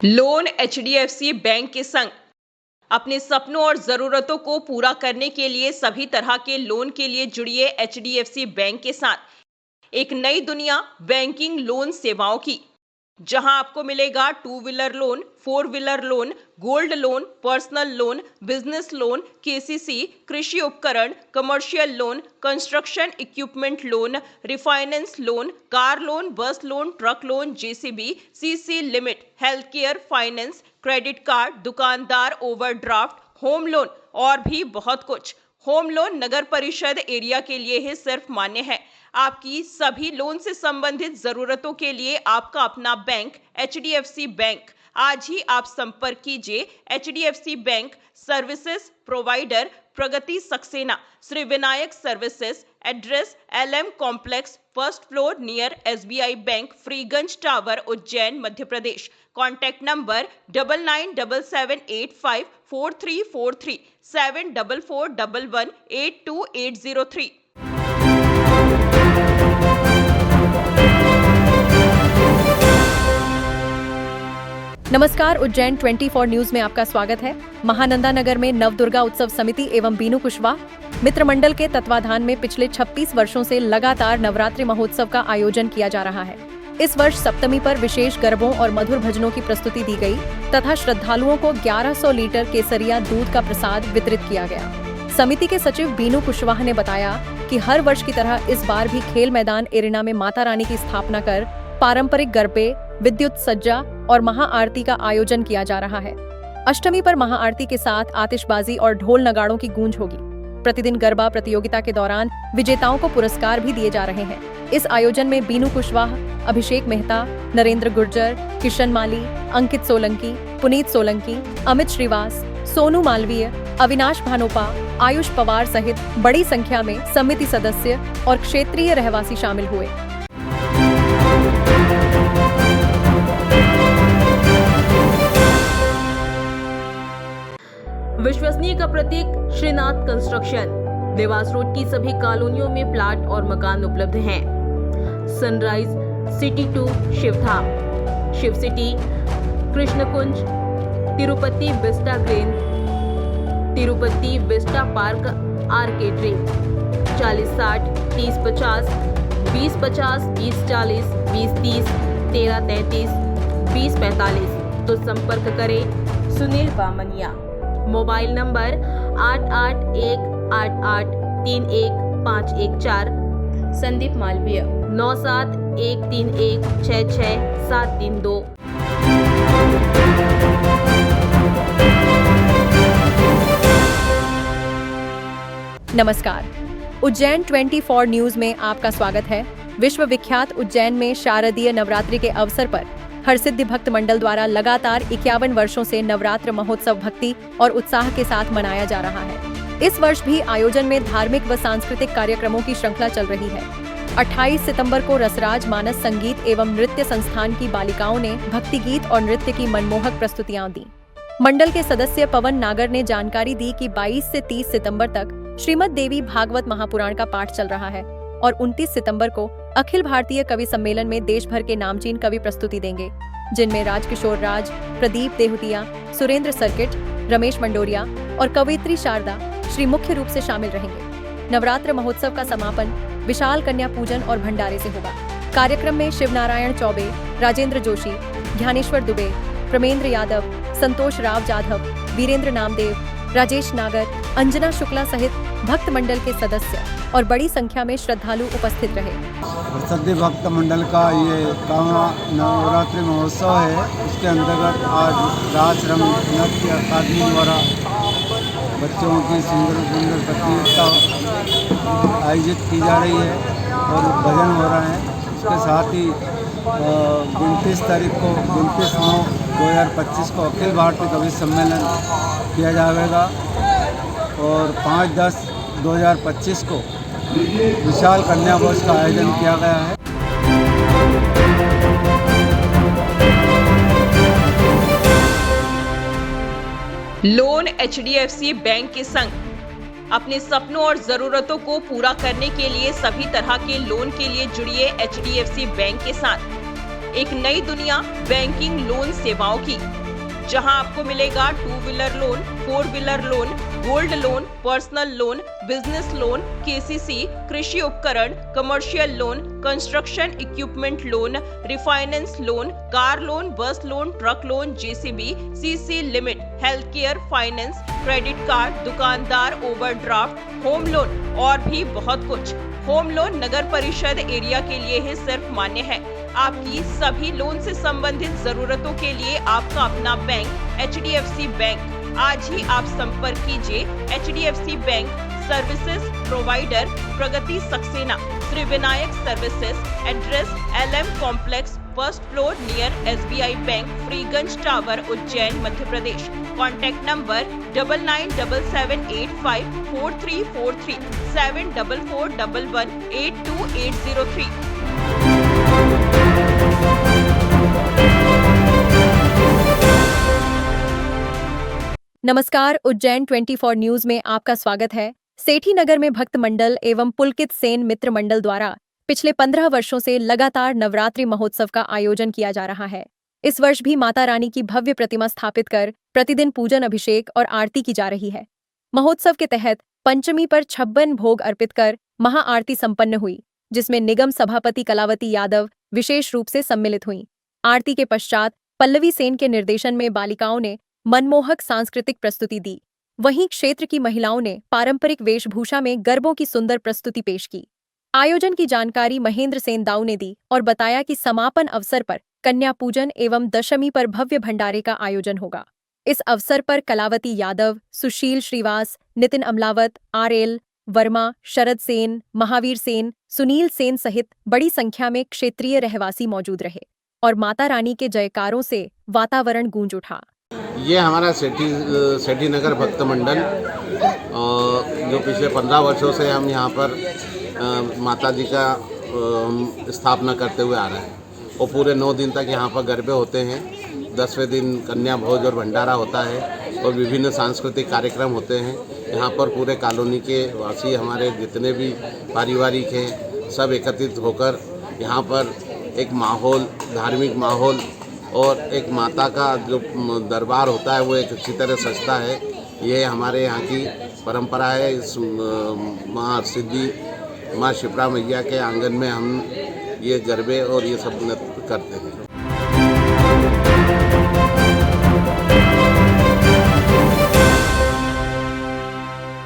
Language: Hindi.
लोन एचडीएफसी बैंक के संग अपने सपनों और जरूरतों को पूरा करने के लिए सभी तरह के लोन के लिए जुड़िए एचडीएफसी बैंक के साथ एक नई दुनिया बैंकिंग लोन सेवाओं की, जहां आपको मिलेगा 2 wheeler loan, 4 wheeler loan, gold loan, personal loan, business loan, KCC, कृषि उपकरण, commercial loan, construction equipment loan, refinance loan, car loan, bus loan, truck loan, JCB, CC limit, health care, finance, credit card, दुकानदार ओवरड्राफ्ट, होम लोन और भी बहुत कुछ। होम लोन नगर परिषद एरिया के लिए ही सिर्फ मान्य है। आपकी सभी लोन से संबंधित जरूरतों के लिए आपका अपना बैंक एचडीएफसी बैंक। आज ही आप संपर्क कीजिए HDFC bank services provider Pragati Saxena, Shri Vinayak services, address LM complex, first floor near SBI bank, Freeganj tower, Ujjain, Madhya Pradesh. Contact number 9977854343 7441182803। नमस्कार, उज्जैन 24 न्यूज में आपका स्वागत है। महानंदा नगर में नवदुर्गा उत्सव समिति एवं बीनू कुशवाहा मित्र मंडल के तत्वाधान में पिछले 26 वर्षों से लगातार नवरात्रि महोत्सव का आयोजन किया जा रहा है। इस वर्ष सप्तमी पर विशेष गरबों और मधुर भजनों की प्रस्तुति दी गई तथा श्रद्धालुओं को 1100 लीटर केसरिया दूध का प्रसाद वितरित किया गया। समिति के सचिव बीनू कुशवाहा ने बताया कि हर वर्ष की तरह इस बार भी खेल मैदान एरिना में माता रानी की स्थापना कर पारंपरिक गरबे, विद्युत सज्जा और महाआरती का आयोजन किया जा रहा है। अष्टमी पर महाआरती के साथ आतिशबाजी और ढोल नगाड़ों की गूंज होगी। प्रतिदिन गरबा प्रतियोगिता के दौरान विजेताओं को पुरस्कार भी दिए जा रहे हैं। इस आयोजन में बीनू कुशवाहा, अभिषेक मेहता, नरेंद्र गुर्जर, किशन माली, अंकित सोलंकी, पुनीत सोलंकी, अमित श्रीवास, सोनू मालवीय, अविनाश भानोपा, आयुष पवार सहित बड़ी संख्या में समिति सदस्य और क्षेत्रीय रहवासी शामिल हुए। विश्वसनीय का प्रतीक श्रीनाथ कंस्ट्रक्शन। देवास रोड की सभी कॉलोनियों में प्लाट और मकान उपलब्ध हैं। Sunrise city 2 Shivdham, Shiv city, Krishnakunj, Tirupati vista green, Tirupati vista park arcade dream. 4060 3050 2050 2040 2030 1333 2045। तो संपर्क करें सुनील बामनिया। Mobile number 8818831514। संदीप मालवीय 9713166732। नमस्कार, उज्जैन 24 न्यूज में आपका स्वागत है। विश्व विख्यात उज्जैन में शारदीय नवरात्रि के अवसर पर हरसिद्धि भक्त मंडल द्वारा लगातार 51 वर्षों से नवरात्र महोत्सव भक्ति और उत्साह के साथ मनाया जा रहा है। इस वर्ष भी आयोजन में धार्मिक व सांस्कृतिक कार्यक्रमों की श्रृंखला चल रही है। 28 सितंबर को रसराज मानस संगीत एवं नृत्य संस्थान की बालिकाओं ने भक्ति गीत और नृत्य की मनमोहक प्रस्तुतियां दी। मंडल के सदस्य पवन नागर ने जानकारी दी कि 22 से 30 सितंबर तक श्रीमद् देवी भागवत महापुराण का पाठ चल रहा है और 29 सितंबर को अखिल भारतीय कवि सम्मेलन में देश भर के नामचीन कवि प्रस्तुति देंगे, जिनमें राजकिशोर राज, प्रदीप देहुतिया, सुरेंद्र सर्किट, रमेश मंडोरिया और कवयित्री शारदा श्री मुख्य रूप से शामिल रहेंगे। नवरात्र महोत्सव का समापन विशाल कन्या पूजन और भंडारे से होगा। कार्यक्रम में शिवनारायण चौबे, राजेंद्र जोशी, ज्ञानेश्वर दुबे, प्रमेंद्र यादव, संतोष राव जाधव, वीरेंद्र नामदेव, राजेश नागर, अंजना शुक्ला सहित भक्त मंडल के सदस्य और बड़ी संख्या में श्रद्धालु उपस्थित रहे। हरसिद्धि भक्त मंडल का ये 52वां नवरात्रि महोत्सव है। इसके अंतर्गत आज राजरंग नृत्य अकादमी द्वारा बच्चों की सुंदर सुंदर प्रतियोगिता आयोजित की जा रही है और भजन हो रहे हैं। इसके साथ ही 29 तारीख को 29/9/2025 को अखिल भारतीय कवि सम्मेलन किया जाएगा और 5/10/2025 को विशाल कन्या भोज का आयोजन किया गया है। लोन एचडीएफसी बैंक के संग अपने सपनों और जरूरतों को पूरा करने के लिए सभी तरह के लोन के लिए जुड़िए एचडीएफसी बैंक के साथ एक नई दुनिया बैंकिंग लोन सेवाओं की, जहां आपको मिलेगा 2 wheeler loan, 4 wheeler loan, gold loan, personal loan, business loan, KCC, कृषि उपकरण, commercial loan, construction equipment loan, refinance loan, car loan, bus loan, truck loan, JCB, CC limit, health care, finance, credit card, दुकानदार, ओवरड्राफ्ट, होम लोन और भी बहुत कुछ। होम लोन नगर परिषद एरिया के लिए ही सिर्फ मान्य है। आपकी सभी लोन से संबंधित जरूरतों के लिए आपका अपना बैंक HDFC बैंक। आज ही आप संपर्क कीजिए HDFC bank services provider Pragati Saxena, Shri Vinayak services, address LM complex, first floor near SBI bank, Freeganj tower, Ujjain, Madhya Pradesh. Contact number 9977854343 7441182803। नमस्कार, उज्जैन 24 न्यूज में आपका स्वागत है। सेठी नगर में भक्त मंडल एवं पुलकित सेन मित्र मंडल द्वारा पिछले 15 वर्षों से लगातार नवरात्रि महोत्सव का आयोजन किया जा रहा है। इस वर्ष भी माता रानी की भव्य प्रतिमा स्थापित कर प्रतिदिन पूजन, अभिषेक और आरती की जा रही है। महोत्सव के तहत पंचमी पर 56 भोग अर्पित कर महाआरती संपन्न हुई, जिसमें निगम सभापति कलावती यादव विशेष रूप से सम्मिलित हुईं। आरती के पश्चात पल्लवी सेन के निर्देशन में बालिकाओं ने मनमोहक सांस्कृतिक प्रस्तुति दी। वहीं क्षेत्र की महिलाओं ने पारंपरिक वेशभूषा में गरबों की सुंदर प्रस्तुति पेश की। आयोजन की जानकारी महेंद्र सेन दाऊ ने दी और बताया कि समापन अवसर पर कन्या पूजन एवं दशमी पर भव्य भंडारे का आयोजन होगा। इस अवसर पर कलावती यादव, सुशील श्रीवास, नितिन अमलावत, RL वर्मा, शरद सेन, महावीर सेन, सुनील सेन सहित बड़ी संख्या में क्षेत्रीय रहवासी मौजूद रहे और माता रानी के जयकारों से वातावरण गूंज उठा। ये हमारा सेठी नगर भक्त मंडल जो पिछले 15 वर्षों से हम यहाँ पर माता जी का स्थापना करते हुए आ रहे हैं। और पूरे 9 दिन तक यहाँ पर गरबे होते हैं। 10वें दिन कन्या भोज और भंडारा होता है और विभिन्न सांस्कृतिक कार्यक्रम होते हैं। यहाँ पर पूरे कॉलोनी के वासी, हमारे जितने भी पारिवारिक हैं, सब एकत्रित होकर यहाँ पर एक माहौल, धार्मिक माहौल और एक माता का जो दरबार होता है वो एक अच्छी तरह सजता है। ये हमारे यहाँ की परंपरा है। इस माँ सिद्धि, माँ शिप्रा मैया के आंगन में हम ये गरबे और ये सब करते हैं।